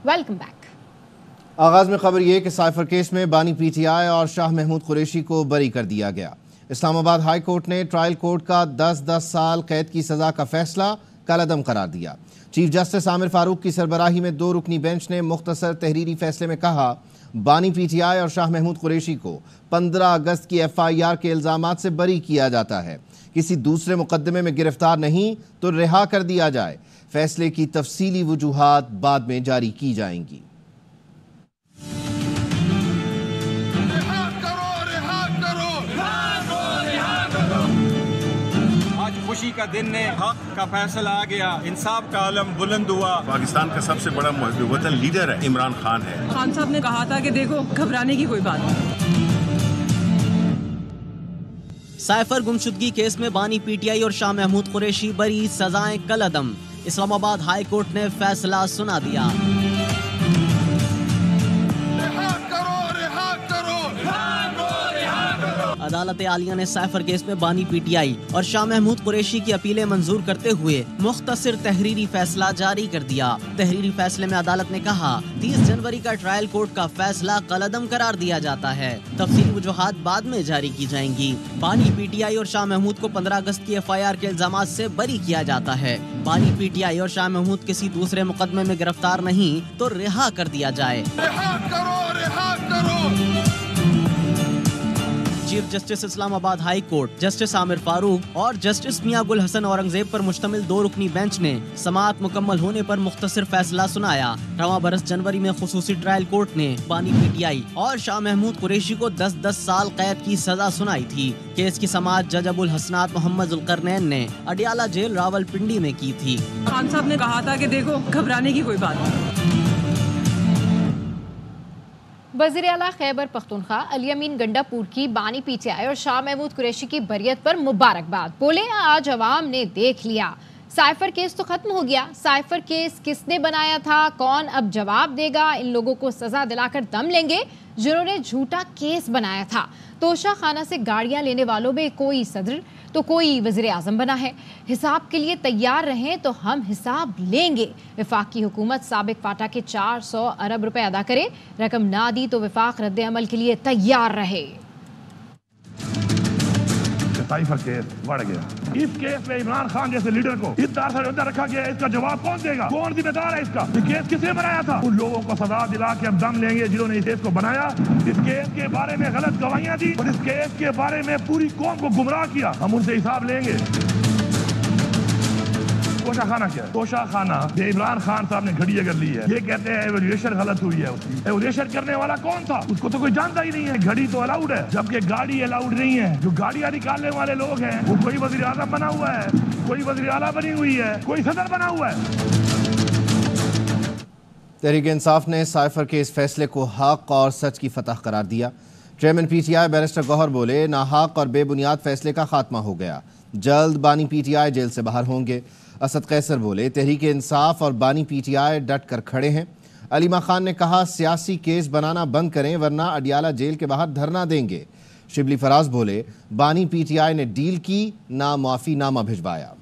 Welcome back. आगाज में खबर ये कि साइफर केस में बानी पीटीआई और शाह महमूद कुरैशी को बरी कर दिया गया। इस्लामाबाद हाई कोर्ट ने ट्रायल कोर्ट का 10-10 साल कैद की सजा का फैसला कलअदम करार दिया। चीफ जस्टिस आमिर फारूक की सरबराही में 2 रुकनी बेंच ने मुख्तसर तहरीरी फैसले में कहा, बानी पीटीआई और शाह महमूद कुरैशी को 15 अगस्त की FIR के इल्जामात से बरी किया जाता है। किसी दूसरे मुकदमे में गिरफ्तार नहीं तो रिहा कर दिया जाए। फैसले की तफसीली वजूहात बाद में जारी की जाएंगी। खुशी का दिन है, हक का फैसला आ गया, इंसाफ का आलम बुलंद हुआ। पाकिस्तान का सबसे बड़ा वतन लीडर है इमरान खान है। खान साहब ने कहा था कि देखो घबराने की कोई बात नहीं। साइफर गुमशुदगी केस में बानी पीटीआई और शाह महमूद कुरैशी बरी, सजाएं कलअदम। इस्लामाबाद हाई कोर्ट ने फैसला सुना दिया। अदालत आलिया ने साइफर केस में बानी पीटीआई और शाह महमूद कुरैशी की अपीलें मंजूर करते हुए मुख्तसर तहरीरी फैसला जारी कर दिया। तहरीरी फैसले में अदालत ने कहा, 30 जनवरी का ट्रायल कोर्ट का फैसला कलअदम करार दिया जाता है। तफसीली वजूहात बाद में जारी की जाएंगी। बानी पीटीआई और शाह महमूद को 15 अगस्त की FIR के इल्जामात से बरी किया जाता है। बानी पीटीआई और शाह महमूद किसी दूसरे मुकदमे में गिरफ्तार नहीं तो रिहा कर दिया जाए। Chief justice Islamabad high court justice Aamir Farooq और जस्टिस मियां गुल हसन औरंगजेब पर मुश्तमिल 2 रुकनी बेंच ने समाअत मुकम्मल होने पर मुख्तसर फैसला सुनाया। रवां बरस जनवरी में खुसूसी ट्रायल कोर्ट ने बानी पीटीआई और शाह महमूद कुरैशी को 10-10 साल कैद की सजा सुनाई थी। केस की समाअत जज अबुल हसनात मोहम्मद जुल्करनैन ने अडियाला जेल रावलपिंडी में की थी। खान साहब ने कहा था कि देखो घबराने की कोई बात नहीं। वज़ीर आला खैबर पख्तूनख्वा अली अमीन गंडापुर की बानी पीटीआई और शाह महमूद कुरैशी की बरियत पर मुबारकबाद। बोले, आज अवाम ने देख लिया, साइफर केस तो खत्म हो गया। साइफर केस किसने बनाया था, कौन अब जवाब देगा? इन लोगों को सजा दिलाकर दम लेंगे जिन्होंने झूठा केस बनाया था। तोशा खाना से गाड़ियां लेने वालों में कोई सदर तो कोई वज़ीर आज़म बना है। हिसाब के लिए तैयार रहें तो हम हिसाब लेंगे। वफाकी हुकूमत साबिक फाटा के 400 अरब रुपए अदा करे, रकम ना दी तो वफाक रद्द अमल के लिए तैयार रहे। साइफर केस बढ़ गया। इस केस में इमरान खान जैसे लीडर को इस दार से रखा गया, इसका जवाब कौन देगा? कौन जिम्मेदार है इसका? ये केस किसने बनाया था? उन लोगों को सजा दिला के हम दम लेंगे जिन्होंने इस केस को बनाया, इस केस के बारे में गलत गवाहियां दी और इस केस के बारे में पूरी कौम को गुमराह किया। हम उनसे हिसाब लेंगे। तोशा खाना क्या है? तोशा खाना ये इमरान खान साहब ने घड़ी अगर ली है, ये कहते हैं एवल्यूएशन गलत हुई है। उसकी एवल्यूएशन करने वाला कौन था? उसको तो कोई जानता ही नहीं है। घड़ी तो अलाउड है, जबकि गाड़ी अलाउड नहीं है। जो गाड़ियां निकालने वाले लोग हैं वो कोई वजीर आज़म बना हुआ है, कोई वजीर आला बनी हुई है, कोई सदर बना हुआ है। तहरीक इंसाफ ने साइफर केस फैसले को हक और सच की फतह करार दिया। चेयरमैन पीटीआई बैरिस्टर गौहर बोले, नाहक और बेबुनियाद फैसले का खात्मा हो गया, जल्द बानी पीटीआई जेल से बाहर होंगे। असद कैसर बोले, तहरीक इंसाफ और बानी पीटीआई डट कर खड़े हैं। अलीमा खान ने कहा, सियासी केस बनाना बंद करें वरना अडियाला जेल के बाहर धरना देंगे। शिबली फराज बोले, बानी पीटीआई ने डील की, ना माफीनामा भिजवाया।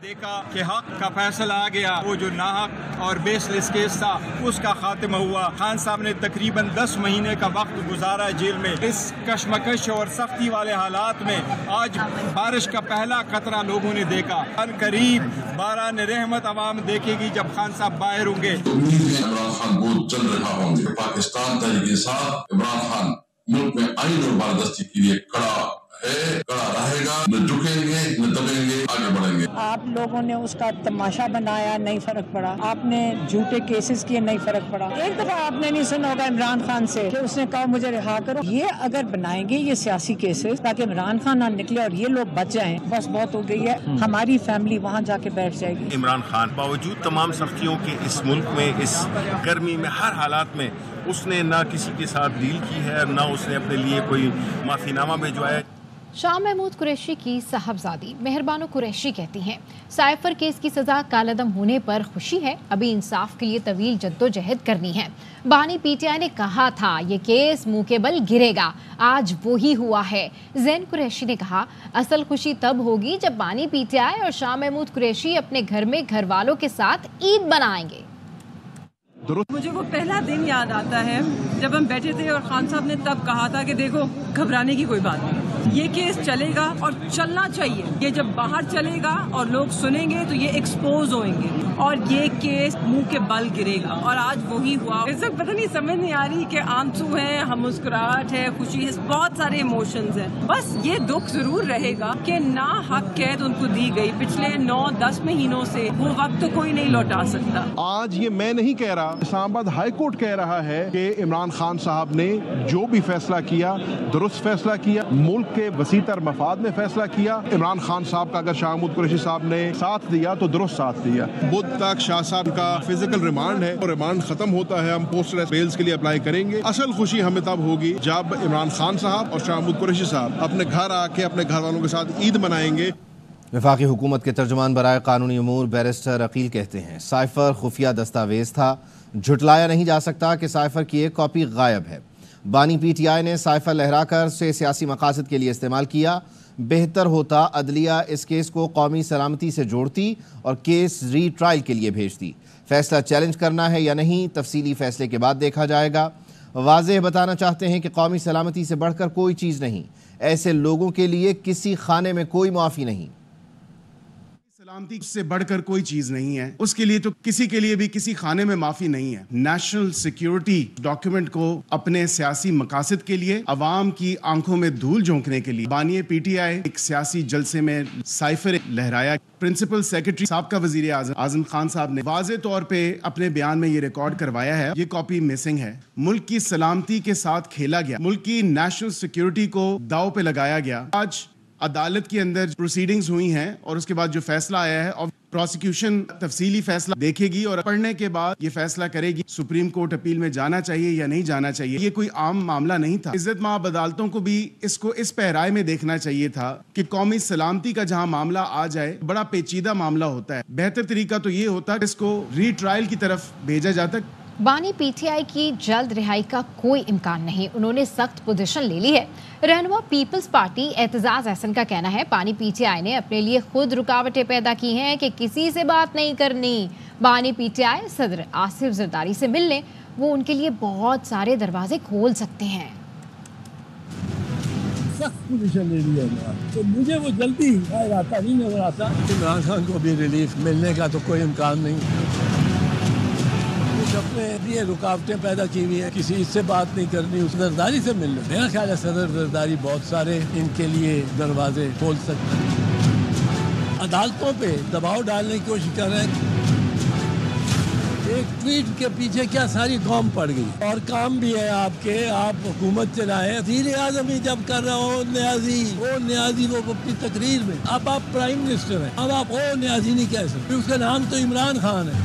देखा कि हक का फैसला आ गया, वो जो नाहक और बेसलेस केस था उसका खात्मा हुआ। खान साहब ने तकरीबन 10 महीने का वक्त गुजारा जेल में। इस कशमकश और सख्ती वाले हालात में आज बारिश का पहला कतरा लोगों ने देखा। हर करीब बारान रहमत अवाम देखेगी जब खान साहब बाहर होंगे। इमरान खान बहुत चल रहा होंगे। पाकिस्तान तहरीक इंसाफ इमरान खान मुल्क में आइन और बारदस्ती के लिए खड़ा है, खड़ा रहेगा, न झुकेंगे न दबेंगे, आगे बढ़ेंगे। आप लोगों ने उसका तमाशा बनाया, नहीं फर्क पड़ा। आपने झूठे केसेस किए, नहीं फर्क पड़ा। एक दफा आपने नहीं सुना होगा इमरान खान से कि उसने कहा मुझे रिहा करो। ये अगर बनाएंगे ये सियासी केसेस ताकि इमरान खान ना निकले और ये लोग बच जाएं, बस बहुत हो गई है। हमारी फैमिली वहाँ जाके बैठ जाएगी। इमरान खान बावजूद तमाम सख्तियों के इस मुल्क में, इस गर्मी में, हर हालात में उसने ना किसी के साथ डील की है, ना उसने अपने लिए कोई माफीनामा भिजवाया। शाह महमूद कुरैशी की साहबजादी मेहरबानो कुरैशी कहती हैं, साइफर केस की सज़ा कालअदम होने पर खुशी है, अभी इंसाफ के लिए तवील जद्दोजहद करनी है। बानी पीटीआई ने कहा था ये केस मुंह के बल गिरेगा, आज वो ही हुआ है। जैन कुरैशी ने कहा, असल खुशी तब होगी जब बानी पीटीआई और शाह महमूद कुरैशी अपने घर में घर वालों के साथ ईद मनाएंगे। مجھے وہ پہلا دن یاد آتا ہے جب ہم بیٹھے تھے اور خان صاحب نے تب کہا تھا کہ دیکھو گھبرانے کی کوئی بات نہیں, یہ کیس چلے گا اور چلنا چاہیے. یہ جب باہر چلے گا اور لوگ سنیں گے تو یہ ایکسپوز ہوئیں گے اور یہ کیس منہ کے بل گرے گا. اور آج وہی ہوا. اس وقت پتہ نہیں سمجھ نہیں آ رہی کہ آنسو ہیں, ہم مسکراہٹ ہے, خوشی ہے, بہت سارے ایموشنز ہیں. بس یہ دکھ ضرور رہے گا کہ نا حق قید ان کو دی گئی پچھلے 9-10 مہینوں سے, وہ وقت تو کوئی نہیں لوٹا سکتا. آج یہ میں نہیں کہہ رہا, اسلام آباد ہائی کورٹ کہہ رہا ہے کہ عمران خان صاحب نے جو بھی فیصلہ کیا درست فیصلہ کیا, ملک کے وسیع تر مفاد میں فیصلہ کیا. عمران خان صاحب کا اگر شاہ محمود قریشی صاحب نے ساتھ دیا تو درست ساتھ دیا. بدھ تک شاہ صاحب کا فزیکل ریمانڈ ہے اور ریمانڈ ختم ہوتا ہے, ہم پوسٹ بیلز کے لیے اپلائی کریں گے. اصل خوشی ہمیں تب ہوگی جب عمران خان صاحب اور شاہ محمود قریشی صاحب اپنے گھر آ کے اپنے گھر والوں کے ساتھ عید منائیں گے. وفاقی حکومت کے ترجمان برائے قانونی امور بیرسٹر عقیل کہتے ہیں سائفر خفیہ دستاویز تھا, جھٹلایا نہیں جا سکتا کہ سائفر کی ایک کاپی غائب ہے. بانی پی ٹی آئی نے سائفر لہرا کر اسے سیاسی مقاصد کے لیے استعمال کیا. بہتر ہوتا عدلیہ اس کیس کو قومی سلامتی سے جوڑتی اور کیس ری ٹرائل کے لیے بھیجتی. فیصلہ چیلنج کرنا ہے یا نہیں تفصیلی فیصلے کے بعد دیکھا جائے گا. واضح بتانا چاہتے ہیں کہ قومی سلامتی سے بڑھ کر کوئی چیز نہیں, ایسے لوگوں کے لیے کسی خانے میں کوئی معافی نہیں. سلامتی سے بڑھ کر کوئی چیز نہیں ہے, اس کے لیے تو کسی کے لیے بھی کسی خانے میں معافی نہیں ہے. نیشنل سیکیورٹی ڈاکیومنٹ کو اپنے سیاسی مقاصد کے لیے, عوام کی آنکھوں میں دھول جھونکنے کے لیے بانی پی ٹی آئی ایک سیاسی جلسے میں سائفر لہرایا. پرنسپل سیکرٹری صاحب کا وزیر اعظم خان صاحب نے واضح طور پہ اپنے بیان میں یہ ریکارڈ کروایا ہے, یہ کاپی مسنگ ہے. ملک کی سلامتی کے ساتھ کھیلا گیا, ملک کی نیشنل سیکیورٹی کو داؤ پہ لگایا گیا. آج عدالت کے اندر پروسیڈنگز ہوئی ہیں اور اس کے بعد جو فیصلہ آیا ہے اور پروسیکیوشن تفصیلی فیصلہ دیکھے گی اور پڑھنے کے بعد یہ فیصلہ کرے گی سپریم کورٹ اپیل میں جانا چاہیے یا نہیں جانا چاہیے. یہ کوئی عام معاملہ نہیں تھا. عزت مآب عدالتوں کو بھی اس کو اس پیرائے میں دیکھنا چاہیے تھا کہ قومی سلامتی کا جہاں معاملہ آ جائے بڑا پیچیدہ معاملہ ہوتا ہے. بہتر طریقہ تو یہ ہوتا ہے اس کو ری ٹرائل کی طرف بھیجا جاتا. بانی پی ٹی آئی کی جلد رہائی کا کوئی امکان نہیں, انہوں نے سخت پوزیشن لے لی ہے. رہنما پیپلز پارٹی اعتزاز احسن کا کہنا ہے بانی پی ٹی آئی نے اپنے لیے خود رکاوٹیں پیدا کی ہیں کہ کسی سے بات نہیں کرنی. بانی پی ٹی آئی صدر آصف زرداری سے ملنے, وہ ان کے لیے بہت سارے دروازے کھول سکتے ہیں. سخت پوزیشن لے لیا تو مجھے وہ جلدی آتا نہیں نظر آتا. عمران خان کو بھی ریلیف ملنے کا تو کوئی امکان نہیں. اپنے لیے رکاوٹیں پیدا کی ہوئی ہیں, کسی سے بات نہیں کرنی, اس زرداری سے مل لو. میرا خیال ہے صدر زرداری بہت سارے ان کے لیے دروازے کھول سکتے ہیں. عدالتوں پہ دباؤ ڈالنے کی کوشش کر رہے ہیں. ایک ٹویٹ کے پیچھے کیا ساری قوم پڑ گئی. اور کام بھی ہے آپ کے, آپ حکومت چلائیں. وزیر اعظم ہی جب کر رہا ہو نیازی وہ اپنی تقریر میں, اب آپ پرائم منسٹر ہیں, اب آپ نیازی نہیں کہہ سکتے, اس کا نام تو عمران خان ہے.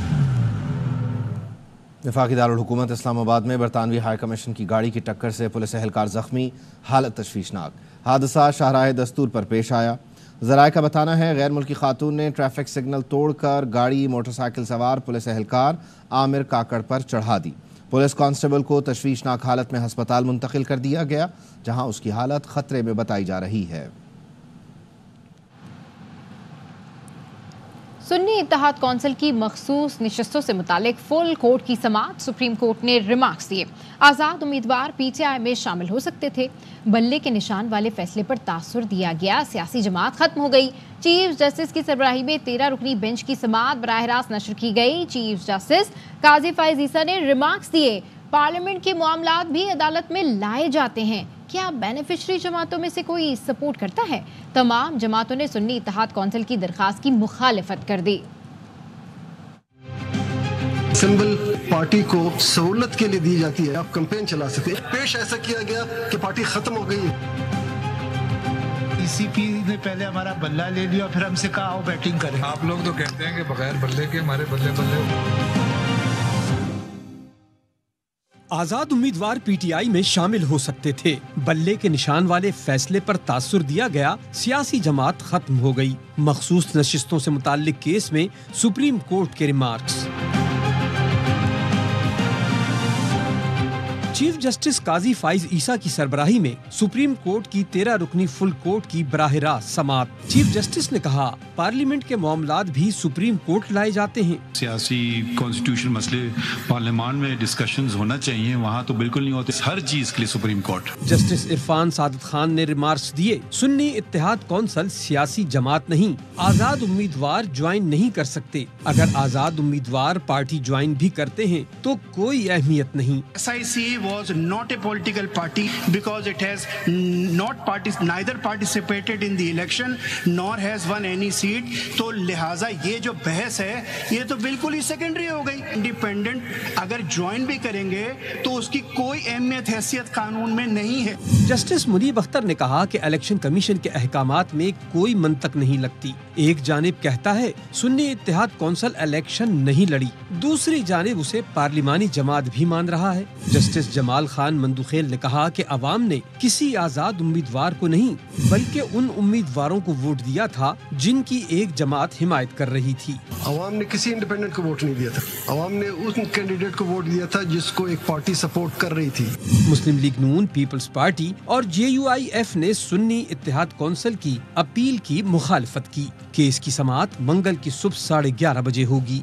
وفاقی دارالحکومت اسلام آباد میں برطانوی ہائی کمیشن کی گاڑی کی ٹکر سے پولیس اہلکار زخمی, حالت تشویشناک. حادثہ شاہراہ دستور پر پیش آیا. ذرائع کا بتانا ہے غیر ملکی خاتون نے ٹریفک سگنل توڑ کر گاڑی موٹر سائیکل سوار پولیس اہلکار عامر کاکڑ پر چڑھا دی. پولیس کانسٹیبل کو تشویشناک حالت میں ہسپتال منتقل کر دیا گیا جہاں اس کی حالت خطرے میں بتائی جا رہی ہے. سنی اتحاد کونسل کی مخصوص نشستوں سے متعلق فل کورٹ کی سماعت, سپریم کورٹ نے ریمارکس دیے. آزاد امیدوار پی ٹی آئی میں شامل ہو سکتے تھے. بلے کے نشان والے فیصلے پر تاثر دیا گیا, سیاسی جماعت ختم ہو گئی. چیف جسٹس کی سربراہی میں 13 رکنی بینچ کی سماعت براہ راست نشر کی گئی. چیف جسٹس قاضی فائز عیسیٰ نے ریمارکس دیے. پارلیمنٹ کے معاملات بھی عدالت میں لائے جاتے ہیں. کیا بینیفیشری جماعتوں میں سے کوئی سپورٹ کرتا ہے؟ تمام جماعتوں نے سنی اتحاد کونسل کی درخواست کی مخالفت کر دی. سمبل پارٹی کو سہولت کے لیے دی جاتی ہے, آپ کمپین چلا سکتے ہیں. پیش ایسا کیا گیا کہ پارٹی ختم ہو گئی. ای سی پی نے پہلے ہمارا بلہ لے لیا, پھر ہم سے کہا آؤ بیٹنگ کریں. آپ لوگ تو کہتے ہیں کہ بغیر بلے کے ہمارے بلے بلے. آزاد امیدوار پی ٹی آئی میں شامل ہو سکتے تھے. بلے کے نشان والے فیصلے پر تاثر دیا گیا, سیاسی جماعت ختم ہو گئی. مخصوص نشستوں سے متعلق کیس میں سپریم کورٹ کے ریمارکس. चीफ जस्टिस काजी फाइज ईसा की सरबराही में सुप्रीम कोर्ट की 13 रुकनी फुल कोर्ट की बराह रास्त समाअत। चीफ जस्टिस ने कहा, पार्लियामेंट के मामलात भी सुप्रीम कोर्ट लाए जाते हैं। सियासी कॉन्स्टिट्यूशन मसले पार्लियामान में डिस्कशंस होना चाहिए, वहाँ तो बिल्कुल नहीं होते। हर चीज के लिए सुप्रीम कोर्ट। जस्टिस इरफान सादत खान ने रिमार्क्स दिए, सुन्नी इत्तेहाद कौंसिल सियासी जमात नहीं, आजाद उम्मीदवार ज्वाइन नहीं कर सकते। अगर आजाद उम्मीदवार पार्टी ज्वाइन भी करते हैं तो कोई अहमियत नहीं। SICA was not a political party because it has neither participated in the election nor has won any seat. तो लिहाजा ये जो बहस है ये तो बिल्कुल ही सेकेंडरी हो गई। इंडिपेंडेंट अगर ज्वाइन भी करेंगे तो उसकी कोई अहमियत हैसियत कानून में नहीं है। जस्टिस मुनीब अख्तर ने कहा कि इलेक्शन कमीशन के अहकामात में कोई मंतक नहीं लगती। एक जानिब कहता है सुन्नी इत्तेहाद कौंसिल इलेक्शन नहीं लड़ी, दूसरी जानिब उसे पार्लिमानी जमात भी मान रहा है। जस्टिस जमाल खान मंदुखेल ने कहा कि अवाम ने किसी आजाद उम्मीदवार को नहीं बल्कि उन उम्मीदवारों को वोट दिया था जिनकी एक जमात हिमायत कर रही थी। अवाम ने किसी इंडिपेंडेंट को वोट नहीं दिया था, अवाम ने उस कैंडिडेट को वोट दिया था जिसको एक पार्टी सपोर्ट कर रही थी। मुस्लिम लीग नून, पीपल्स पार्टी और JUIF ने सुन्नी इत्तेहाद कौंसिल की अपील की मुखालफत की। केस की समाअत मंगल की सुबह 11:30 बजे होगी।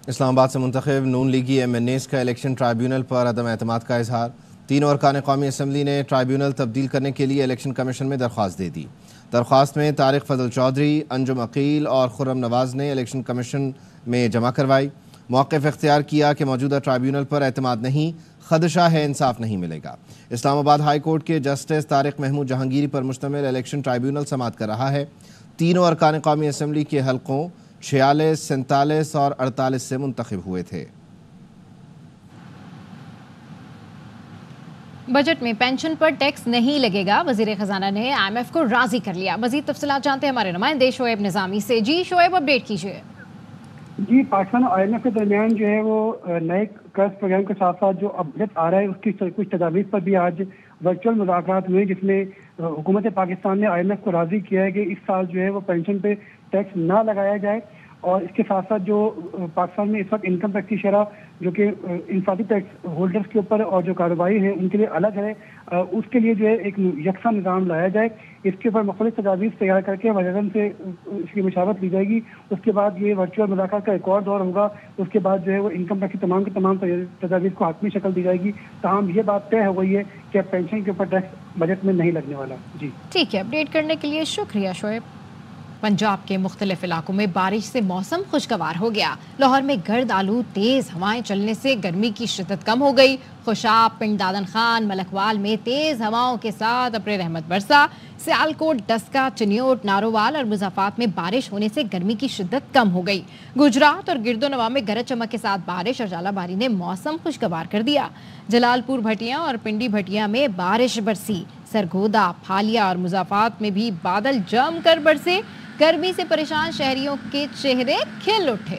इस्लामाबाद से मुंतखब नून लीगी MNAs का इलेक्शन ट्राइब्यूनल पर अदम एतमाद का इजहार। तीनों अरकान कौमी असम्बली ने ट्राइब्यूनल तब्दील करने के लिए इलेक्शन कमीशन में दरख्वास्त दे दी। दरख्वास्त में तारिक फजल चौधरी, अंजुम अकील और खुर्रम नवाज ने इलेक्शन कमीशन में जमा करवाई। मौक़िफ़ इख्तियार किया कि मौजूदा ट्राइब्यूनल पर एतमाद नहीं, खदशा है इंसाफ नहीं मिलेगा। इस्लामाबाद हाई कोर्ट के जस्टिस तारिक महमूद जहांगीरी पर मुश्तमिल इलेक्शन ट्राइब्यूनल समाअत कर रहा है। तीनों अरकान कौमी असम्बली के हलकों 46, 47 और 48 से मुंतखब हुए थे। बजट में पेंशन पर टैक्स नहीं लगेगा, वजीर खजाना ने IMF को राजी कर लिया। मजीद तफसीलात जानते हैं हमारे नुमाइंदे शोएब निजामी से। जी शोएब, अपडेट कीजिए। जी, पाकिस्तान और IMF के दरमियान जो है वो नए कर्ज प्रोग्राम के साथ साथ जो अब बजट आ रहा है उसकी कुछ तजावीज़ पर भी आज वर्चुअल मुज़ाकरात हुए, जिसमें हुकूमत पाकिस्तान ने IMF को राजी किया है कि इस साल जो है वो पेंशन पे टैक्स ना लगाया जाए। और इसके साथ साथ जो पाकिस्तान में इस वक्त इनकम टैक्स की शरह जो कि इंफरादी टैक्स होल्डर्स के ऊपर और जो कारोबारी हैं उनके लिए अलग है, उसके लिए जो है एक यकसा निज़ाम लाया जाए। इसके ऊपर मुख्तलिफ तजावीज़ तैयार करके वज़ीर-ए-आज़म से इसकी मशावरत ली जाएगी। उसके बाद ये वर्चुअल मुज़ाकरात का एक और दौर होगा। उसके बाद जो है वो इनकम टैक्स की तमाम तजावीज़ को हातमी शक्ल दी जाएगी। ताहम ये बात तय हो गई है कि पेंशन के ऊपर टैक्स बजट में नहीं लगने वाला। जी ठीक है, अपडेट करने के लिए शुक्रिया शोएब। पंजाब के मुख्तलिफ इलाकों में बारिश से मौसम खुशगवार हो गया। लाहौर में गर्द आलू तेज हवाएं चलने से गर्मी की शिद्दत कम हो गई। खुशाब, पिंड दादन खान, मलकवाल में तेज हवाओं के साथ अब्र रहमत बरसा। सियालकोट, डस्का, चिन्योट, नारोवाल और मुज़ाफात में बारिश होने से गर्मी की शिद्दत कम हो गई। गुजरात और गिरदोनवा में गरज चमक के साथ बारिश और जालाबारी ने मौसम खुशगवार कर दिया। जलालपुर भटिया और पिंडी भटिया में बारिश बरसी। सरगोदा, फालिया और मुज़ाफात में भी बादल जमकर बरसे। गर्मी से परेशान शहरियों के चेहरे खिल उठे।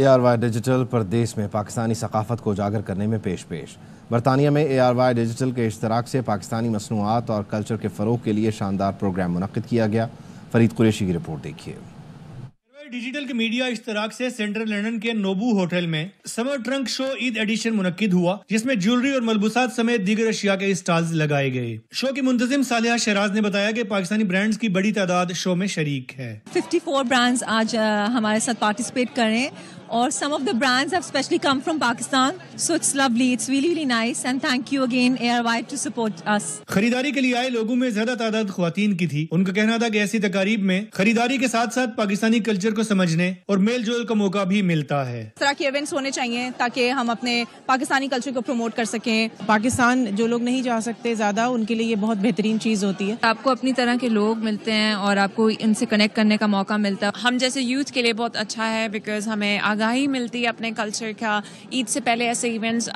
ARY डिजिटल परदेश में पाकिस्तानी सकाफत को उजागर करने में पेश। बरतानिया में ARY डिजिटल के इश्तराक से पाकिस्तानी मसनूआत और कल्चर के फ़रोग़ के लिए शानदार प्रोग्राम मुनक़्क़िद किया गया। फरीद कुरैशी की रिपोर्ट देखिए। डिजिटल के मीडिया इश्तराक से सेंट्रल लंदन के नोबू होटल में summer trunk show Eid edition मुनक्किद हुआ, जिसमें ज्वेलरी और मलबूसात समेत दीगर अशिया के स्टॉल्स लगाए गए। शो की मुंतजिम सालिहा शराज ने बताया कि पाकिस्तानी ब्रांड्स की बड़ी तादाद शो में शरीक है। 54 ब्रांड्स आज हमारे साथ पार्टिसिपेट कर रहे हैं और some of the brands have specially come from Pakistan, so it's lovely, it's really nice and thank you again ARY to support us. खरीदारी के लिए आए लोगों में ज्यादा तादाद ख्वातीन की थी। उनका कहना था कि ऐसी तकारीब में खरीदारी के साथ साथ पाकिस्तानी कल्चर को समझने और मेल जोल का मौका भी मिलता है। इस तरह के इवेंट्स होने चाहिए ताकि हम अपने पाकिस्तानी कल्चर को प्रमोट कर सकें। पाकिस्तान जो लोग नहीं जा सकते ज्यादा, उनके लिए ये बहुत बेहतरीन चीज होती है। आपको अपनी तरह के लोग मिलते हैं और आपको इनसे कनेक्ट करने का मौका मिलता है। हम जैसे यूथ के लिए बहुत अच्छा है बिकॉज हमें आगाही मिलती है अपने कल्चर का। ईद से पहले ऐसे इवेंट्स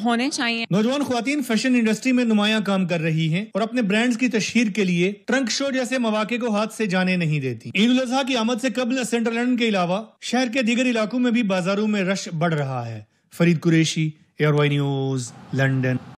होने चाहिए। नौजवान ख्वातीन फैशन इंडस्ट्री में नुमाया काम कर रही हैं और अपने ब्रांड्स की तशहीर के लिए ट्रंक शो जैसे मौके को हाथ से जाने नहीं देती। ईद उल अज़हा की आमद से कबल सेंट्रल लंदन के अलावा शहर के दीगर इलाकों में भी बाजारों में रश बढ़ रहा है। Farid Qureshi, ARY news, London.